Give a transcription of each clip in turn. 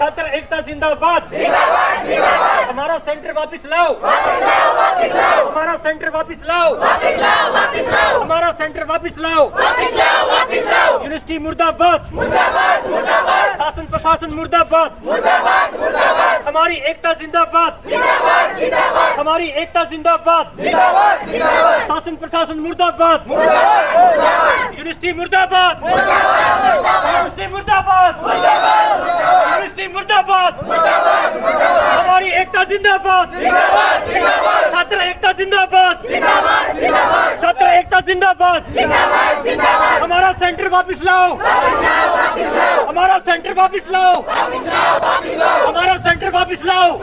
छात्र एकता जिंदाबाद। हमारा सेंटर वापस लाओ, हमारा सेंटर वापस लाओ, हमारा सेंटर वापस लाओ, यूनिवर्सिटी मुर्दाबाद, शासन प्रशासन मुर्दाबाद, हमारी एकता जिंदाबाद, हमारी एकता जिंदाबाद, शासन प्रशासन मुर्दाबाद, यूनिवर्सिटी मुर्दाबाद, यूनिवर्सिटी मुर्दाबाद, यूनिवर्सिटी मुर्दाबाद, हमारी एकता जिंदाबाद, छात्र एकता जिंदाबाद, छात्र एकता जिंदाबाद, हमारा सेंटर वापस लाओ, हमारा सेंटर वापस लाओ, हमारा सेंटर वापस लाओ।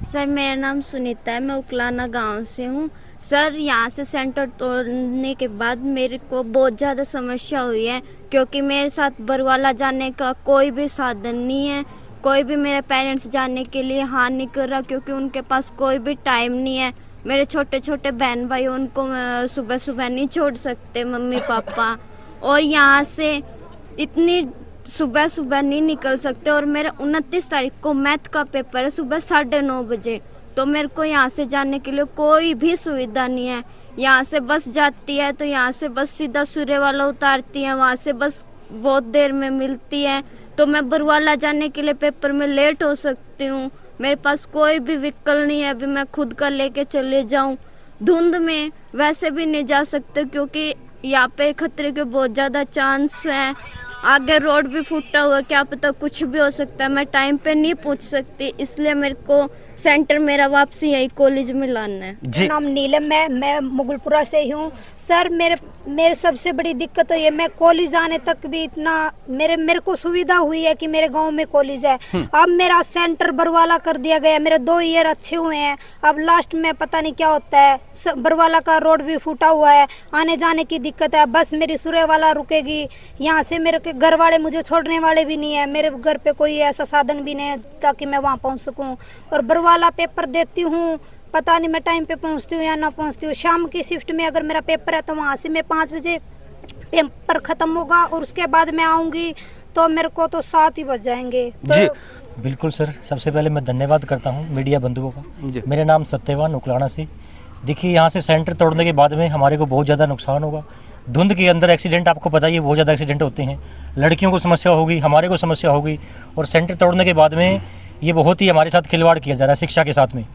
सर मेरा नाम सुनीता है, मैं उकलाना गांव से हूँ। सर यहाँ से सेंटर तोड़ने के बाद मेरे को बहुत ज़्यादा समस्या हुई है, क्योंकि मेरे साथ बरवाला जाने का कोई भी साधन नहीं है। कोई भी मेरे पेरेंट्स जाने के लिए हाँ नहीं कर रहा, क्योंकि उनके पास कोई भी टाइम नहीं है। मेरे छोटे छोटे बहन भाई, उनको सुबह सुबह नहीं छोड़ सकते मम्मी पापा, और यहाँ से इतनी सुबह सुबह नहीं निकल सकते। और मेरा 29 तारीख को मैथ का पेपर है सुबह 9:30 बजे, तो मेरे को यहाँ से जाने के लिए कोई भी सुविधा नहीं है। यहाँ से बस जाती है तो यहाँ से बस सीधा सूर्य वाला उतारती है, वहाँ से बस बहुत देर में मिलती है, तो मैं बरवाला जाने के लिए पेपर में लेट हो सकती हूँ। मेरे पास कोई भी व्हीकल नहीं है, अभी मैं खुद का लेके चले जाऊँ। धुंध में वैसे भी नहीं जा सकते, क्योंकि यहाँ पे खतरे के बहुत ज़्यादा चांस हैं। आगे रोड भी फूटा हुआ, क्या पता कुछ भी हो सकता है, मैं टाइम पे नहीं पहुँच सकती। इसलिए मेरे को सेंटर मेरा वापसी यही कॉलेज में लाना है। मेरा नाम नीलम है, मैं मुगलपुरा से ही हूँ। सर मेरे सबसे बड़ी दिक्कत तो ये, मैं कॉलेज आने तक भी इतना मेरे को सुविधा हुई है कि मेरे गांव में कॉलेज है। अब मेरा सेंटर बरवाला कर दिया गया। मेरे 2 ईयर अच्छे हुए हैं, अब लास्ट में पता नहीं क्या होता है। बरवाला का रोड भी फूटा हुआ है, आने जाने की दिक्कत है। बस मेरी सूर्य वाला रुकेगी, यहाँ से मेरे के घर वाले मुझे छोड़ने वाले भी नहीं है। मेरे घर पे कोई ऐसा साधन भी नहीं है ताकि मैं वहाँ पहुँच सकूँ। और बरवाला पेपर देती हूँ, पता नहीं मैं टाइम पे पहुंचती हूँ या ना पहुंचती हूँ। शाम की शिफ्ट में अगर मेरा पेपर है तो वहाँ से मैं 5 बजे पेपर ख़त्म होगा, और उसके बाद मैं आऊँगी तो मेरे को तो 7 ही बज जाएंगे। तो जी बिल्कुल सर, सबसे पहले मैं धन्यवाद करता हूँ मीडिया बंधुओं का। मेरा नाम सत्यवान उकलाना से। देखिए यहाँ से सेंटर तोड़ने के बाद में हमारे को बहुत ज़्यादा नुकसान होगा। धुंध के अंदर एक्सीडेंट, आपको पता ही है, बहुत ज़्यादा एक्सीडेंट होते हैं। लड़कियों को समस्या होगी, हमारे को समस्या होगी, और सेंटर तोड़ने के बाद में ये बहुत ही हमारे साथ खिलवाड़ किया जा रहा है शिक्षा के साथ में।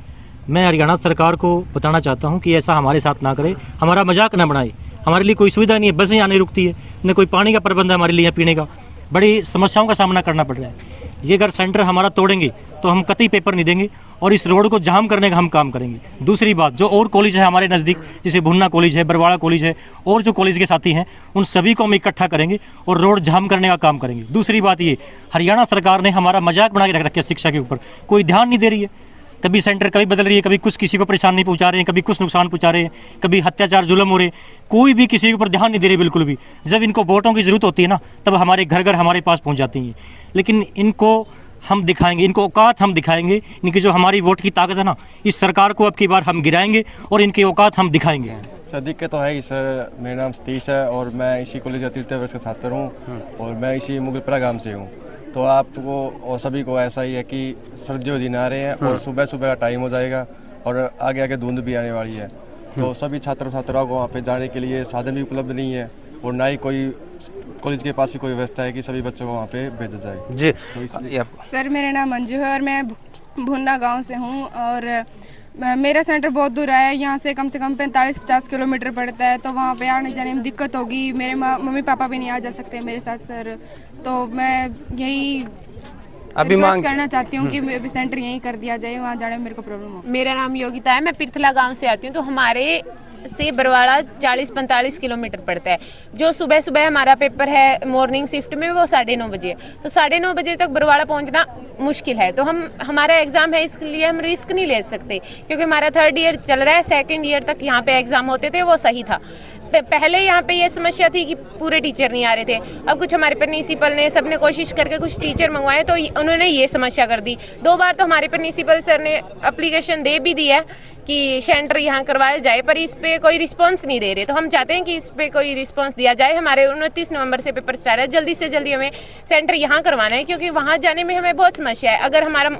मैं हरियाणा सरकार को बताना चाहता हूं कि ऐसा हमारे साथ ना करे, हमारा मजाक ना बनाए। हमारे लिए कोई सुविधा नहीं है, बस यहाँ नहीं रुकती है, न कोई पानी का प्रबंध है हमारे लिए पीने का। बड़ी समस्याओं का सामना करना पड़ रहा है। ये अगर सेंटर हमारा तोड़ेंगे तो हम कतई पेपर नहीं देंगे, और इस रोड को जाम करने का हम काम करेंगे। दूसरी बात, जो और कॉलेज है हमारे नज़दीक, जैसे भुन्ना कॉलेज है, बरवाड़ा कॉलेज है, और जो कॉलेज के साथी हैं, उन सभी को हम इकट्ठा करेंगे और रोड जाम करने का काम करेंगे। दूसरी बात ये, हरियाणा सरकार ने हमारा मजाक बना के रख रखा है शिक्षा के ऊपर, कोई ध्यान नहीं दे रही है। कभी सेंटर कभी बदल रही है, कभी कुछ किसी को परेशानी पहुंचा रहे हैं, कभी कुछ नुकसान पहुंचा रहे हैं, कभी अत्याचार जुल्म हो रहे, कोई भी किसी के ऊपर ध्यान नहीं दे रही बिल्कुल भी। जब इनको वोटों की ज़रूरत होती है ना, तब हमारे घर घर हमारे पास पहुंच जाती हैं। लेकिन इनको हम दिखाएंगे, इनको औकात हम दिखाएंगे, इनकी जो हमारी वोट की ताकत है ना, इस सरकार को अब की बार हम गिराएंगे और इनकी औकात हम दिखाएंगे। सर दिक्कत तो है ही सर। मेरा नाम सतीश है और मैं इसी कॉलेज का 3 वर्ष का छात्र हूँ, और मैं इसी मुगलपुरा गांव से हूँ। तो आपको और सभी को ऐसा ही है कि सर्दियों दिन आ रहे हैं और सुबह सुबह का टाइम हो जाएगा, और आगे आगे धुंध भी आने वाली है। तो सभी छात्र छात्राओं को वहाँ पे जाने के लिए साधन भी उपलब्ध नहीं है, और ना ही कोई कॉलेज के पास ही कोई व्यवस्था है कि सभी बच्चों को वहाँ पे भेजा जाए। जी तो इसलिए सर मेरा नाम मंजू है और मैं भुन्ना गांव से हूँ, और मेरा सेंटर बहुत दूर है। यहाँ से कम 45-50 किलोमीटर पड़ता है, तो वहाँ पे आने जाने में दिक्कत होगी। मेरे मम्मी पापा भी नहीं आ जा सकते मेरे साथ सर। तो मैं यही रिक्वेस्ट करना चाहती हूँ कि सेंटर यहीं कर दिया जाए, वहाँ जाने में मेरे को प्रॉब्लम हो। मेरा नाम योगिता है, मैं पिरथला गांव से आती हूँ। तो हमारे से बरवाड़ा 40-45 किलोमीटर पड़ता है। जो सुबह सुबह हमारा पेपर है मॉर्निंग शिफ्ट में, वो 9:30 बजे, तो 9:30 बजे तक बरवाड़ा पहुंचना मुश्किल है। तो हमारा एग्ज़ाम है, इसलिए हम रिस्क नहीं ले सकते, क्योंकि हमारा 3rd ईयर चल रहा है। 2nd ईयर तक यहाँ पे एग्ज़ाम होते थे, वो सही था। पहले यहाँ पे ये समस्या थी कि पूरे टीचर नहीं आ रहे थे। अब कुछ हमारे प्रिंसिपल ने, सबने कोशिश करके कुछ टीचर मंगवाए, तो उन्होंने ये समस्या कर दी। 2 बार तो हमारे प्रिंसिपल सर ने एप्लीकेशन दे भी दी है कि सेंटर यहाँ करवाया जाए, पर इस पे कोई रिस्पांस नहीं दे रहे। तो हम चाहते हैं कि इस पे कोई रिस्पांस दिया जाए। हमारे 29 नवंबर से पेपर स्टार्ट है, जल्दी से जल्दी हमें सेंटर यहाँ करवाना है, क्योंकि वहाँ जाने में हमें बहुत समस्या है। अगर हमारा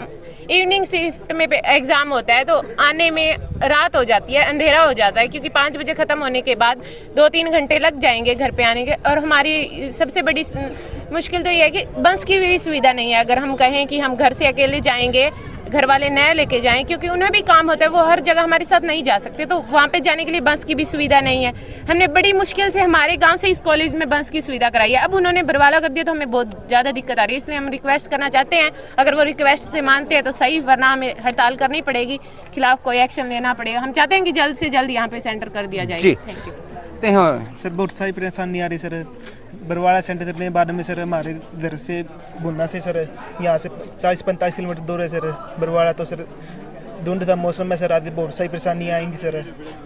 इवनिंग शिफ्ट में एग्ज़ाम होता है तो आने में रात हो जाती है, अंधेरा हो जाता है, क्योंकि 5 बजे ख़त्म होने के बाद 2-3 घंटे लग जाएंगे घर पे आने के। और हमारी सबसे बड़ी मुश्किल तो ये है कि बस की भी सुविधा नहीं है। अगर हम कहें कि हम घर से अकेले जाएंगे, घर वाले नया लेके जाएं, क्योंकि उन्हें भी काम होता है, वो हर जगह हमारे साथ नहीं जा सकते, तो वहाँ पे जाने के लिए बस की भी सुविधा नहीं है। हमने बड़ी मुश्किल से हमारे गांव से इस कॉलेज में बस की सुविधा कराई है, अब उन्होंने बरवाला कर दिया तो हमें बहुत ज़्यादा दिक्कत आ रही है। इसलिए हम रिक्वेस्ट करना चाहते हैं, अगर वो रिक्वेस्ट से मानते हैं तो सही, वरना हमें हड़ताल करनी पड़ेगी, खिलाफ कोई एक्शन लेना पड़ेगा। हम चाहते हैं कि जल्द से जल्द यहाँ पे सेंटर कर दिया जाए। Thank you. सर बहुत सारी परेशानी आ रही सर, बरवाड़ा सेंटर करने के बाद में सर हमारे इधर से भुन्ना से सर यहाँ से 40-45 किलोमीटर दूर है सर बरवाड़ा। तो सर धुंध का मौसम में सर आदि बहुत सारी परेशानियाँ आएंगी सर।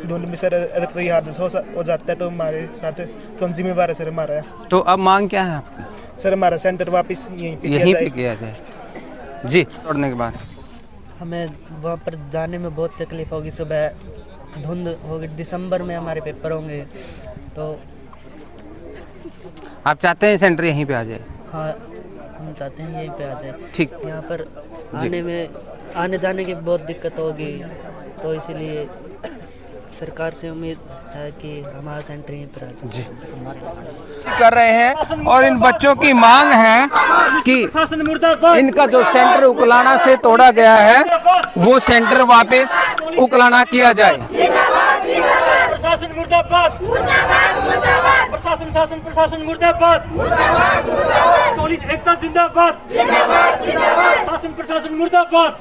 धुंध में सर अगर कोई हादसा हो जाता है तो हमारे साथ कौन जिम्मेवार है सर हमारा। तो अब मांग क्या है आपकी? सर हमारा सेंटर वापस यहीं पे किया जाए। जी, तोड़ने के बाद हमें वहाँ पर जाने में बहुत तकलीफ होगी। सुबह धुंध होगी, दिसंबर में हमारे पेपर होंगे, तो आप चाहते हैं सेंटर यहीं पे आ जाए? हाँ, हम चाहते हैं यहीं पे आ जाए। ठीक। यहाँ पर आने जाने की बहुत दिक्कत होगी, तो इसीलिए सरकार से उम्मीद है कि हमारा सेंटर यहीं पर आ जाए। जी, कर रहे हैं। और इन बच्चों की मांग है कि इनका जो सेंटर उकलाना से तोड़ा गया है वो सेंटर वापस उकलाना किया जाए। प्रशासन मुर्दाबाद, प्रशासन मुर्दाबाद, पुलिस एकता जिंदाबाद, प्रशासन मुर्दाबाद।